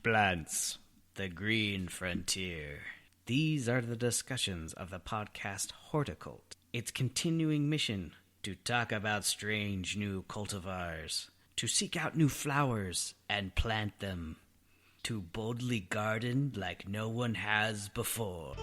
Plants, the green frontier. These are the discussions of the podcast Horticult. Its continuing mission to talk about strange new cultivars, to seek out new flowers and plant them, to boldly garden like no one has before.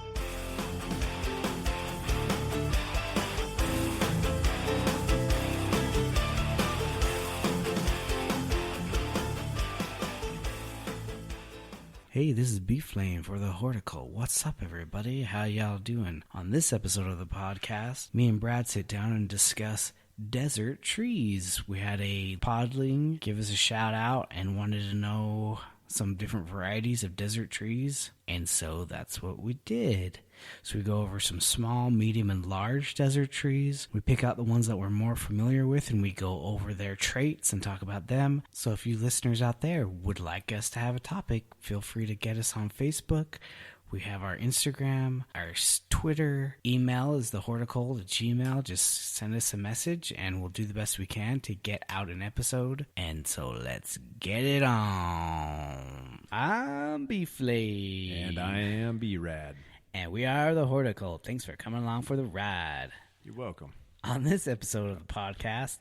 Hey, this is B-Flame for the Horticult. What's up, everybody? How y'all doing? On this episode of the podcast, me and Brad sit down and discuss desert trees. We had a podling give us a shout out and wanted to know some different varieties of desert trees, and so that's what we did. So we go over some small, medium, and large desert trees. We pick out the ones that we're more familiar with, and we go over their traits and talk about them. So if you listeners out there would like us to have a topic, feel free to get us on Facebook. We have our Instagram, our Twitter, email is thehorticult@gmail. Just send us a message and we'll do the best we can to get out an episode. And so let's get it on. I'm B-Flame. And I am B-Rad. And we are the Horticult. Thanks for coming along for the ride. You're welcome. On this episode of the podcast,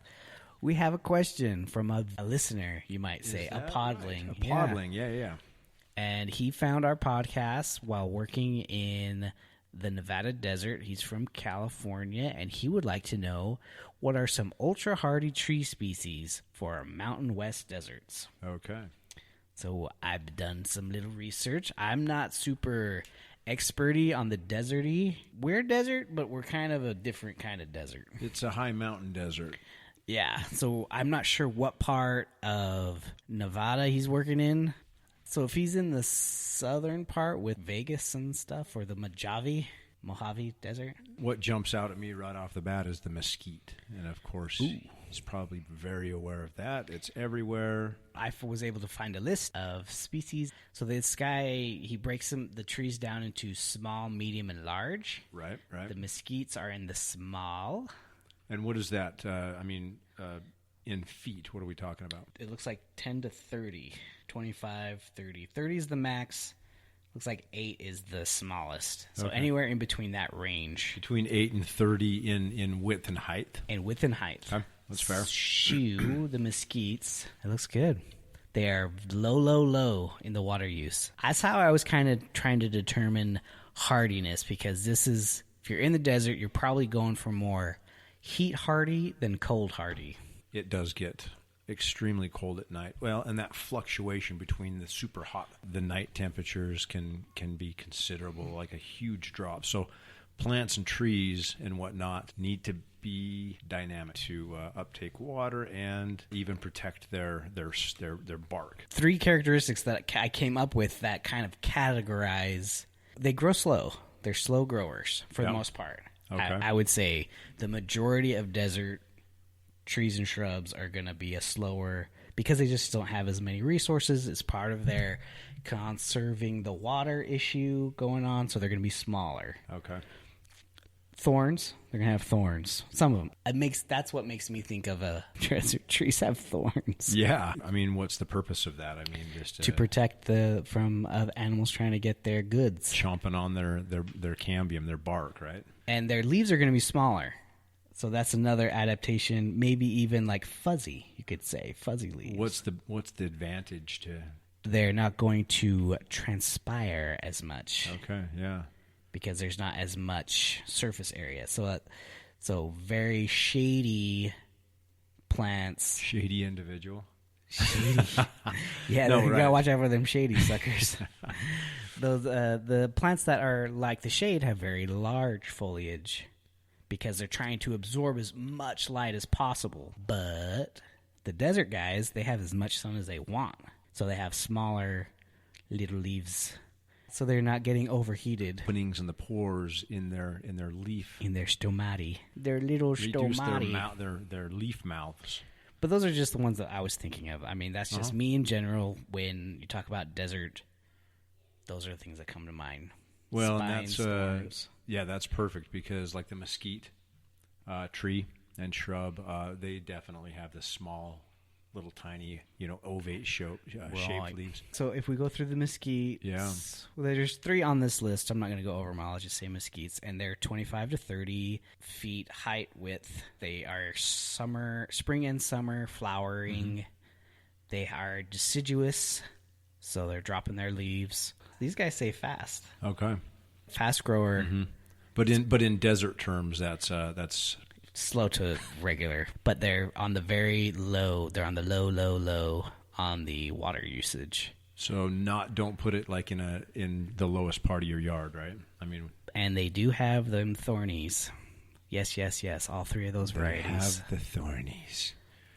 we have a question from a listener, you might say, a podling. Right? A podling, yeah. And he found our podcast while working in the Nevada desert. He's from California, and he would like to know what are some ultra-hardy tree species for our Mountain West deserts. Okay. So I've done some little research. I'm not super experty on the deserty. We're desert, but we're kind of a different kind of desert. It's a high mountain desert. Yeah, so I'm not sure what part of Nevada he's working in. So if he's in the southern part with Vegas and stuff, or the Mojave Desert. What jumps out at me right off the bat is the mesquite. And of course, he's probably very aware of that. It's everywhere. I was able to find a list of species. So this guy, he breaks the trees down into small, medium, and large. Right. The mesquites are in the small. And what is that? In feet, what are we talking about? It looks like 10 to 30, 25, 30. 30 is the max. Looks like 8 is the smallest. So anywhere in between that range. Between 8 and 30 in width and height? In width and height. Okay, that's fair. The mesquites, it looks good. They are low in the water use. That's how I was kind of trying to determine hardiness, because this is, if you're in the desert, you're probably going for more heat hardy than cold hardy. It does get extremely cold at night. Well, and that fluctuation between the super hot, the night temperatures can be considerable, like a huge drop. So plants and trees and whatnot need to be dynamic to uptake water and even protect their bark. 3 characteristics that I came up with that kind of categorize. They grow slow. They're slow growers for the most part. Okay. I would say the majority of desert trees and shrubs are going to be a slower, because they just don't have as many resources. It's part of their conserving the water issue going on, so they're going to be smaller. Okay. Thorns, they're going to have thorns. Some of them. That's what makes me think of a desert trees have thorns. Yeah. I mean, what's the purpose of that? I mean, just to protect from animals trying to get their goods. Chomping on their cambium, their bark, right? And their leaves are going to be smaller. So that's another adaptation, maybe even like fuzzy, you could say, fuzzy leaves. What's the advantage to? They're not going to transpire as much. Okay, yeah. Because there's not as much surface area. So very shady plants. Shady individual. Shady. Yeah, no, you right. gotta watch out for them shady suckers. Those the plants that are like the shade have very large foliage, because they're trying to absorb as much light as possible. But the desert guys, they have as much sun as they want. So they have smaller little leaves. So they're not getting overheated. Openings in the pores in their leaf. In their stomati. Their little stomati. Their leaf mouths. But those are just the ones that I was thinking of. I mean, that's just me in general. When you talk about desert, those are the things that come to mind. Well, Spines, and that's that's perfect, because like the mesquite tree and shrub, they definitely have the small little tiny, ovate shaped leaves. So if we go through the mesquite, well, there's 3 on this list. I'm not going to go over them all. I'll just say mesquites, and they're 25 to 30 feet height, width. They are spring and summer flowering. Mm-hmm. They are deciduous, so they're dropping their leaves. These guys say fast. Okay. Fast grower. Mm-hmm. But in desert terms, that's slow to regular, but they're on the very low. They're on the low on the water usage. So don't put it like in the lowest part of your yard, right? I mean, and they do have them thornies. Yes. All 3 of those varieties have the thornies.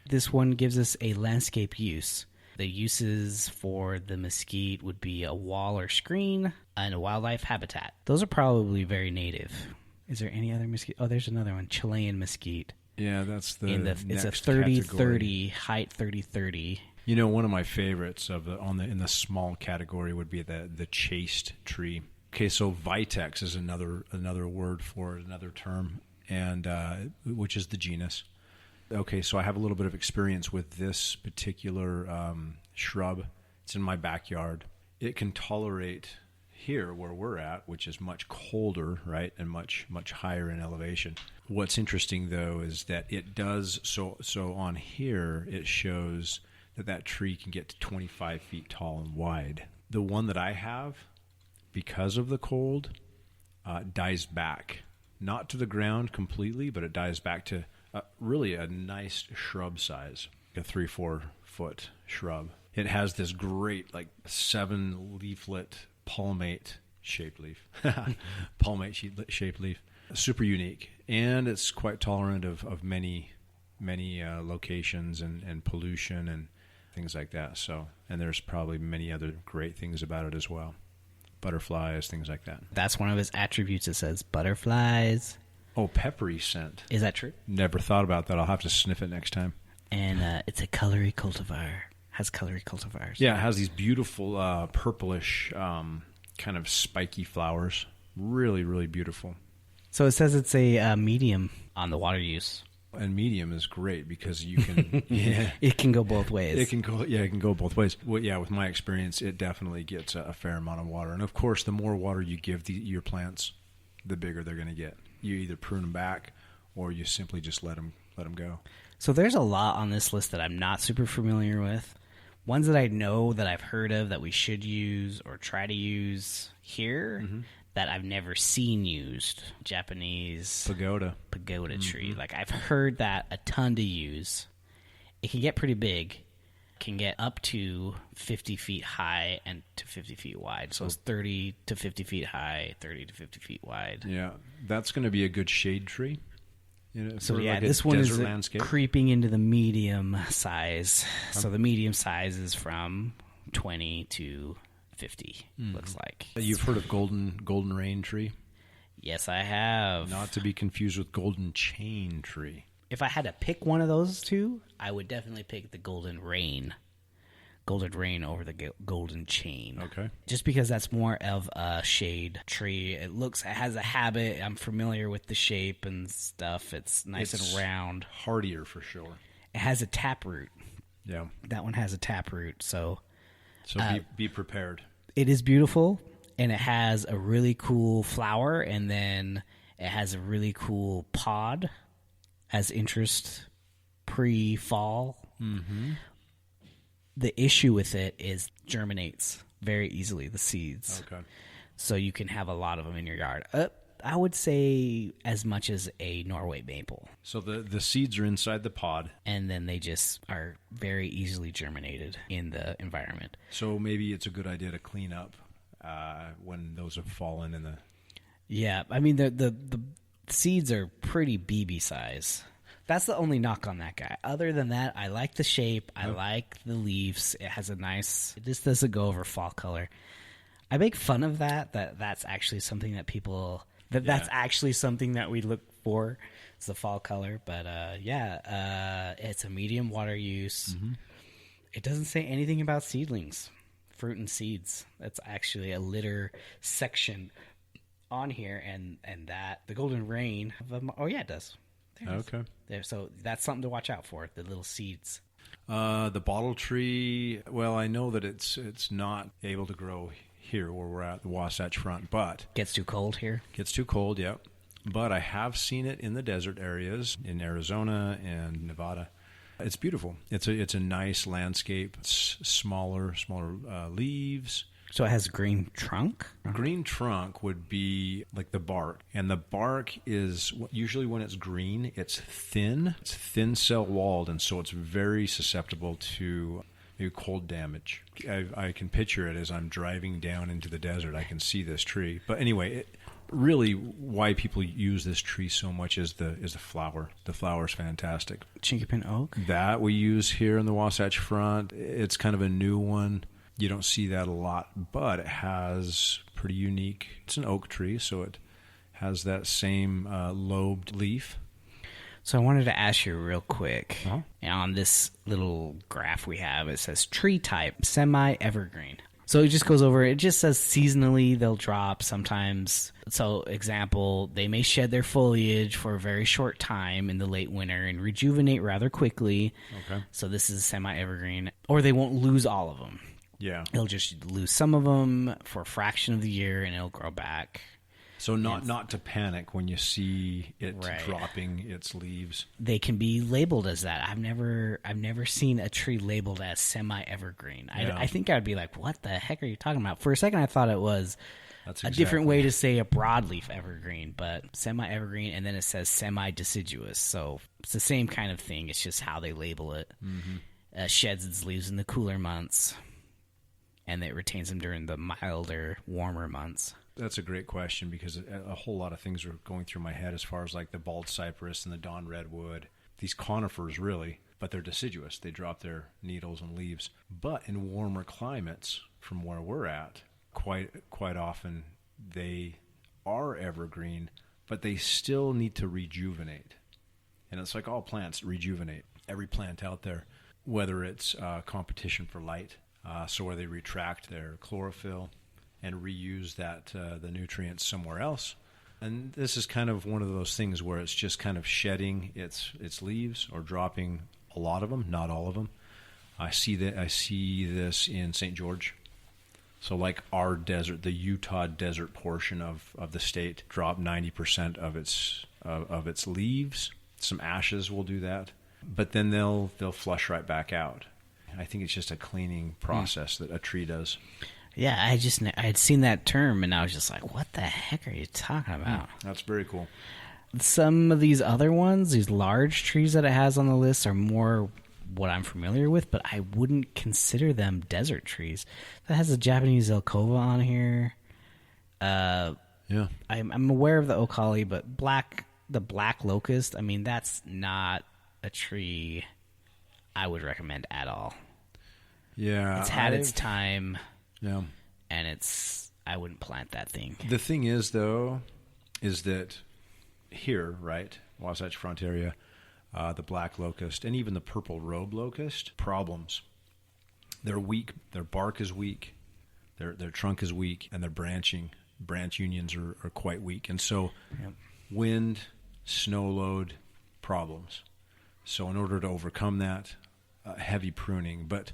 This one gives us a landscape use. The uses for the mesquite would be a wall or screen and a wildlife habitat. Those are probably very native. Is there any other mesquite? Oh, there's another one, Chilean mesquite. Yeah, that's it's a 30-30, height 30-30. One of my favorites in the small category would be the chased tree. Okay, so vitex is another word for it, another term, and which is the genus. Okay, so I have a little bit of experience with this particular shrub. It's in my backyard. It can tolerate here where we're at, which is much colder, right, and much higher in elevation. What's interesting though is that it does so on here it shows that tree can get to 25 feet tall and wide. The one that I have, because of the cold, dies back, not to the ground completely, but it dies back to really a nice shrub size, a 3-4 foot shrub. It has this great 7 leaflet palmate shaped leaf. Palmate shaped leaf. Super unique. And it's quite tolerant of many locations and pollution and things like that. So, and there's probably many other great things about it as well. Butterflies, things like that. That's one of his attributes. It says butterflies. Oh, peppery scent. Is that true? Never thought about that. I'll have to sniff it next time. And it's a colory cultivar. Has colory cultivars. Yeah, it has these beautiful purplish kind of spiky flowers. Really, really beautiful. So it says it's a medium on the water use. And medium is great because you can... yeah, it can go both ways. It can go both ways. Well, yeah, with my experience, it definitely gets a fair amount of water. And of course, the more water you give your plants, the bigger they're going to get. You either prune them back or you simply just let them go. So there's a lot on this list that I'm not super familiar with. Ones that I know that I've heard of that we should use or try to use here that I've never seen used. Japanese pagoda tree. Like I've heard that a ton to use. It can get pretty big. It can get up to 50 feet high and to 50 feet wide. So it's 30 to 50 feet high, 30 to 50 feet wide. Yeah, that's going to be a good shade tree. So yeah, this one is creeping into the medium size. So the medium size is from 20 to 50, looks like. You've heard of golden rain tree? Yes, I have. Not to be confused with golden chain tree. If I had to pick one of those two, I would definitely pick the golden rain. Golden rain over the golden chain. Okay. Just because that's more of a shade tree. It has a habit. I'm familiar with the shape and stuff. It's nice and round. Hardier for sure. It has a taproot. Yeah. That one has a taproot. So be prepared. It is beautiful, and it has a really cool flower, and then it has a really cool pod as interest pre-fall. Mm-hmm. The issue with it is germinates very easily, the seeds. Okay. So you can have a lot of them in your yard. I would say as much as a Norway maple. So the seeds are inside the pod. And then they just are very easily germinated in the environment. So maybe it's a good idea to clean up when those have fallen in the... Yeah, I mean, the seeds are pretty BB size. That's the only knock on that guy. Other than that, I like the shape. I like the leaves. It has a nice... This doesn't go over fall color. I make fun of that's actually something that people... That's actually something that we look for. It's the fall color. But, it's a medium water use. Mm-hmm. It doesn't say anything about seedlings, fruit and seeds. That's actually a litter section on here. And that... The golden rain... Oh, yeah, it does. Okay. There, so that's something to watch out for, the little seeds. The bottle tree, well, I know that it's not able to grow here where we're at, the Wasatch Front, but... Gets too cold here? Gets too cold, yep. But I have seen it in the desert areas in Arizona and Nevada. It's beautiful. It's a nice landscape. It's smaller leaves. So it has green trunk? Green trunk would be like the bark. And the bark is, usually when it's green, it's thin. It's thin cell walled, and so it's very susceptible to maybe cold damage. I can picture it as I'm driving down into the desert. I can see this tree. But anyway, really why people use this tree so much is the flower. The flower is fantastic. Chinkapin oak? That we use here in the Wasatch Front. It's kind of a new one. You don't see that a lot, but it has pretty unique. It's an oak tree, so it has that same lobed leaf. So I wanted to ask you real quick. On this little graph we have, it says tree type, semi-evergreen. So it just goes over, it just says seasonally they'll drop sometimes. So example, they may shed their foliage for a very short time in the late winter and rejuvenate rather quickly. Okay. So this is semi-evergreen. Or they won't lose all of them. Yeah. They'll just lose some of them for a fraction of the year and it'll grow back. So not to panic when you see it dropping its leaves. They can be labeled as that. I've never seen a tree labeled as semi-evergreen. Yeah. I think I'd be like, what the heck are you talking about? For a second, I thought it was a different way to say a broadleaf evergreen, but semi-evergreen, and then it says semi-deciduous. So it's the same kind of thing. It's just how they label it. Mm-hmm. Sheds its leaves in the cooler months, and it retains them during the milder, warmer months. That's a great question because a whole lot of things are going through my head as far as like the bald cypress and the dawn redwood, these conifers really, but they're deciduous. They drop their needles and leaves. But in warmer climates from where we're at, quite often they are evergreen, but they still need to rejuvenate. And it's like all plants rejuvenate. Every plant out there, whether it's competition for light, so where they retract their chlorophyll, and reuse the nutrients somewhere else. And this is kind of one of those things where it's just kind of shedding its leaves or dropping a lot of them, not all of them. I see this in St. George. So like our desert, the Utah desert portion of the state dropped 90% of its leaves. Some ashes will do that, but then they'll flush right back out. I think it's just a cleaning process that a tree does. Yeah, I had seen that term, and I was just like, what the heck are you talking about? That's very cool. Some of these other ones, these large trees that it has on the list, are more what I'm familiar with, but I wouldn't consider them desert trees. That has a Japanese Zelkova on here. Yeah. I'm aware of the oak holly, but the black locust, I mean, that's not a tree I would recommend at all. Yeah. It's had its time. Yeah. And I wouldn't plant that thing. The thing is, though, is that here, right, Wasatch Front area, the black locust and even the purple robe locust, problems. They're weak. Their bark is weak. Their trunk is weak, and their branch unions are quite weak. And so wind, snow load, problems. So in order to overcome that, heavy pruning. But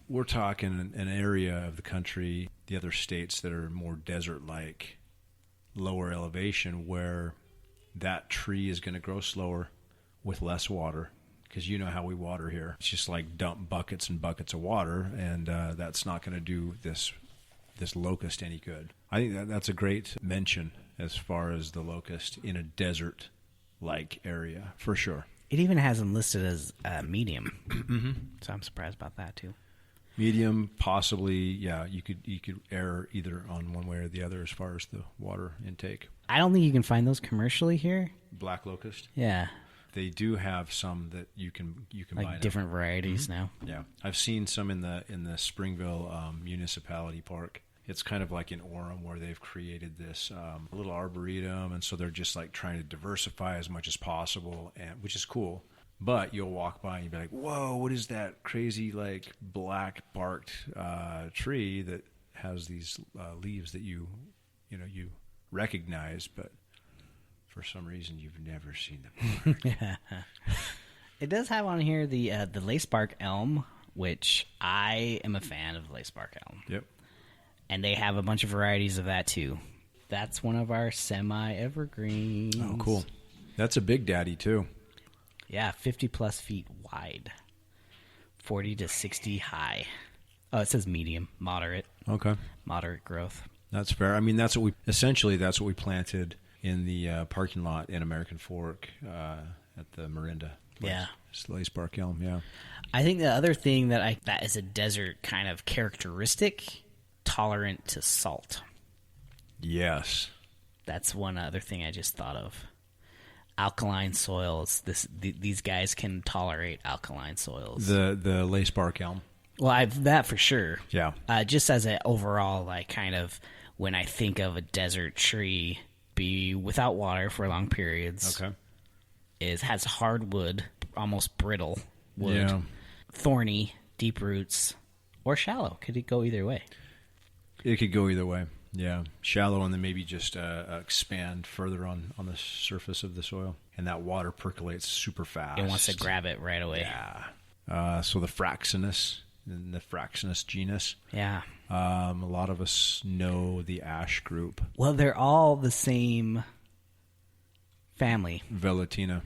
we're talking an area of the country, the other states that are more desert-like, lower elevation, where that tree is going to grow slower with less water, because you know how we water here. It's just like dump buckets and buckets of water, and that's not going to do this locust any good. I think that's a great mention as far as the locust in a desert-like area, for sure. It even has them listed as medium, so I'm surprised about that too. Medium, possibly, yeah. You could err either on one way or the other as far as the water intake. I don't think you can find those commercially here. Black locust. Yeah, they do have some that you can like buy different varieties now. Yeah, I've seen some in the Springville municipality park. It's kind of like in Orem where they've created this little arboretum, and so they're just like trying to diversify as much as possible, and which is cool. But you'll walk by and you'll be like, whoa, what is that crazy, like, black-barked tree that has these leaves that you recognize, but for some reason you've never seen them before. It does have on here the lacebark elm, which I am a fan of lacebark elm. Yep. And they have a bunch of varieties of that too. That's one of our semi-evergreens. Oh, cool. That's a big daddy too. Yeah, 50 plus feet wide, 40 to 60 high. Oh, it says medium, moderate. Okay. Moderate growth. That's fair. I mean, that's what we planted in the parking lot in American Fork at the Marinda place. Yeah. It's lacebark elm, yeah. I think the other thing that is a desert kind of characteristic, tolerant to salt. Yes. That's one other thing I just thought of. Alkaline soils. These guys can tolerate alkaline soils. The lacebark elm. Well, that for sure. Yeah. Just as an overall, like, kind of, when I think of a desert tree, be without water for long periods. Okay. Has hardwood, almost brittle wood, Yeah. thorny, deep roots, or shallow. Could it go either way? It could go either way. Yeah, shallow and then maybe just expand further on the surface of the soil. And that water percolates super fast. It wants to grab it right away. Yeah. So the Fraxinus, in the Fraxinus genus. Yeah. A lot of us know the ash group. Well, they're all the same family, Velutina.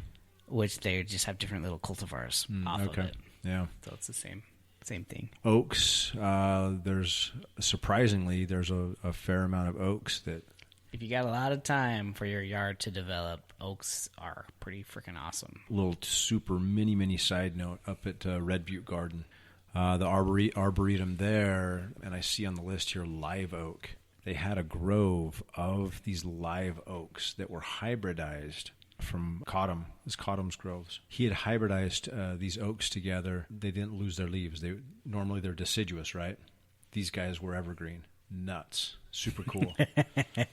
which they just have different little cultivars off of it. Yeah. So it's the same thing. Oaks, there's a fair amount of oaks that... If you got a lot of time for your yard to develop, oaks are pretty freaking awesome. Little super mini side note up at Red Butte Garden. The arboretum there, and I see on the list here live oak. They had a grove of these live oaks that were hybridized from Cottam. It's Cottam's groves. He had hybridized these oaks together. They didn't lose their leaves. Normally they're deciduous, right? These guys were evergreen. Nuts. Super cool.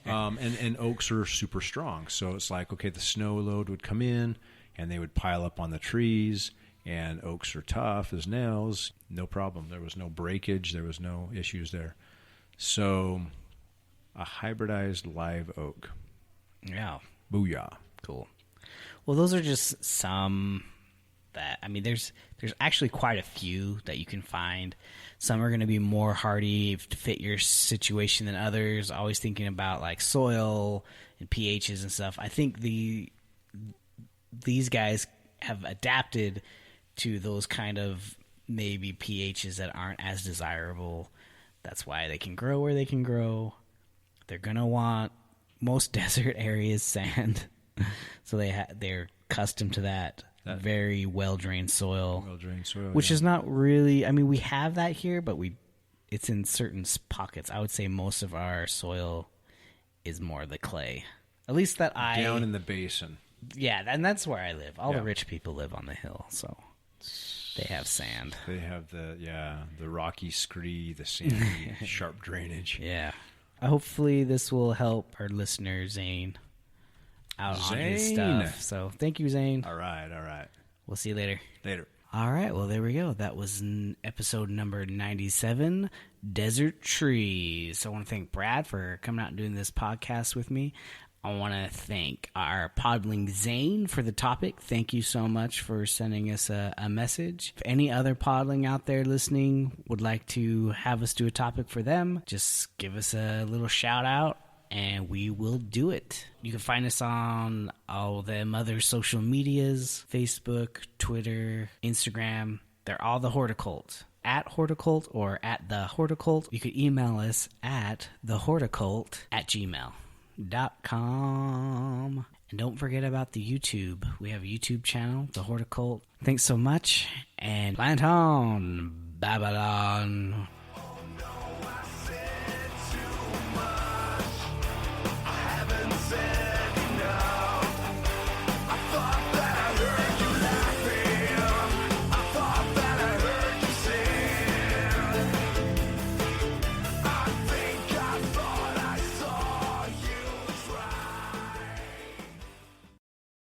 And oaks are super strong. So it's like, okay, the snow load would come in and they would pile up on the trees, and oaks are tough as nails. No problem. There was no breakage. There was no issues there. So a hybridized live oak. Yeah. Booyah. Cool. Well, those are just some that, I mean, there's actually quite a few that you can find. Some are going to be more hardy to fit your situation than others. Always thinking about like soil and pHs and stuff. I think these guys have adapted to those kind of maybe pHs that aren't as desirable. That's why they can grow where they can grow. They're going to want most desert areas sand. So they're accustomed to that very well-drained soil. Well-drained soil, which is not really... I mean, we have that here, but it's in certain pockets. I would say most of our soil is more the clay. At least that down in the basin. Yeah, and that's where I live. All the rich people live on the hill, so they have sand. They have the rocky scree, the sandy, sharp drainage. Yeah. Hopefully this will help our listener, Zane, out on his stuff. So thank you, Zane. All right. We'll see you later. Later. All right, well, there we go. That was episode number 97, Desert Trees. So I want to thank Brad for coming out and doing this podcast with me. I want to thank our podling Zane for the topic. Thank you so much for sending us a message. If any other podling out there listening would like to have us do a topic for them, just give us a little shout out and we will do it. You can find us on all them other social medias, Facebook, Twitter, Instagram. They're all the Horticult. At Horticult or at the Horticult. You could email us at thehorticult@gmail.com. And don't forget about the YouTube. We have a YouTube channel, the Horticult. Thanks so much, and plant on, Babylon.